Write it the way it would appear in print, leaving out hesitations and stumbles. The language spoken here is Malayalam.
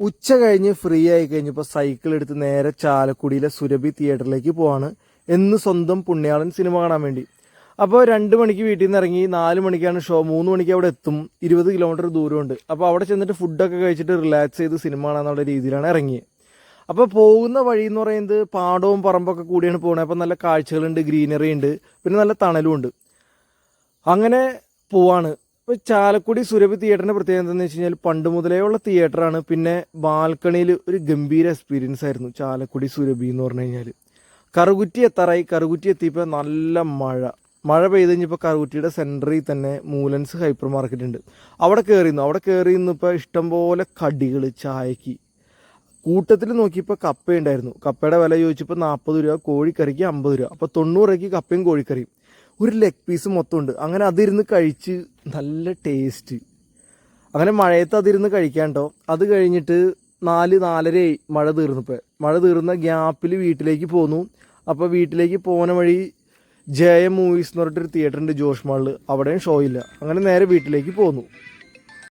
ഉച്ച കഴിഞ്ഞ് ഫ്രീ ആയി കഴിഞ്ഞപ്പോൾ സൈക്കിൾ എടുത്ത് നേരെ ചാലക്കുടിയിലെ സുരഭി തിയേറ്ററിലേക്ക് പോവാണ്. എന്ന് സ്വന്തം പുണ്യാളൻ സിനിമ കാണാൻ വേണ്ടി. അപ്പോൾ 2 മണിക്ക് വീട്ടിൽ നിന്ന് ഇറങ്ങി 4 മണിക്കാണ് ഷോ. 3 മണിക്ക് അവിടെ എത്തും. 20 കിലോമീറ്റർ ദൂരമുണ്ട്. അപ്പോൾ അവിടെ ചെന്നിട്ട് ഫുഡൊക്കെ കഴിച്ചിട്ട് റിലാക്സ് ചെയ്ത് സിനിമ കാണാന്നുള്ള രീതിയിലാണ് ഇറങ്ങിയത്. അപ്പോൾ പോകുന്ന വഴി എന്ന് പറയുന്നത് പാടവും പറമ്പൊക്കെ കൂടിയാണ് പോകുന്നത്. അപ്പോൾ നല്ല കാഴ്ചകളുണ്ട്, ഗ്രീനറി ഉണ്ട്, പിന്നെ നല്ല തണലും ഉണ്ട്. അങ്ങനെ പോവാണ്. ഇപ്പോൾ ചാലക്കുടി സുരഭി തിയേറ്ററിൻ്റെ പ്രത്യേകത എന്താണെന്ന് വെച്ച് കഴിഞ്ഞാൽ പണ്ട് മുതലേ ഉള്ള തിയേറ്ററാണ്. പിന്നെ ബാൽക്കണിയിൽ ഒരു ഗംഭീര എക്സ്പീരിയൻസ് ആയിരുന്നു ചാലക്കുടി സുരഭി എന്ന് പറഞ്ഞു കഴിഞ്ഞാൽ. കറുകുറ്റി എത്താറായി. കറുകുറ്റി എത്തിയപ്പോൾ നല്ല മഴ പെയ്ത് കഴിഞ്ഞപ്പോൾ കറുകുറ്റിയുടെ സെൻറ്ററിൽ തന്നെ മൂലൻസ് ഹൈപ്പർ മാർക്കറ്റ് ഉണ്ട്. അവിടെ കയറി ഇപ്പോൾ ഇഷ്ടംപോലെ കടികൾ ചായക്ക്. കൂട്ടത്തിൽ നോക്കിയപ്പോൾ കപ്പയുണ്ടായിരുന്നു. കപ്പയുടെ വില ചോദിച്ചപ്പോൾ 40 രൂപ, കോഴിക്കറിക്ക് 50 രൂപ. അപ്പോൾ 90 രൂപയ്ക്ക് കപ്പയും കോഴിക്കറിയും. ഒരു ലെഗ് പീസ് മൊത്തമുണ്ട്. അങ്ങനെ അതിരുന്ന് കഴിച്ച് നല്ല ടേസ്റ്റ്. അങ്ങനെ മഴയത്ത് അതിരുന്ന് കഴിക്കാണ്ടോ. അത് കഴിഞ്ഞിട്ട് 4-4:30 മഴ തീർന്ന ഗ്യാപ്പിൽ വീട്ടിലേക്ക് പോന്നു. അപ്പോൾ വീട്ടിലേക്ക് പോകുന്ന വഴി ജയം മൂവീസ് എന്ന് പറഞ്ഞിട്ടൊരു തിയേറ്ററുണ്ട് ജോഷ് മാളിൽ. അവിടെയും ഷോ ഇല്ല. അങ്ങനെ നേരെ വീട്ടിലേക്ക് പോന്നു.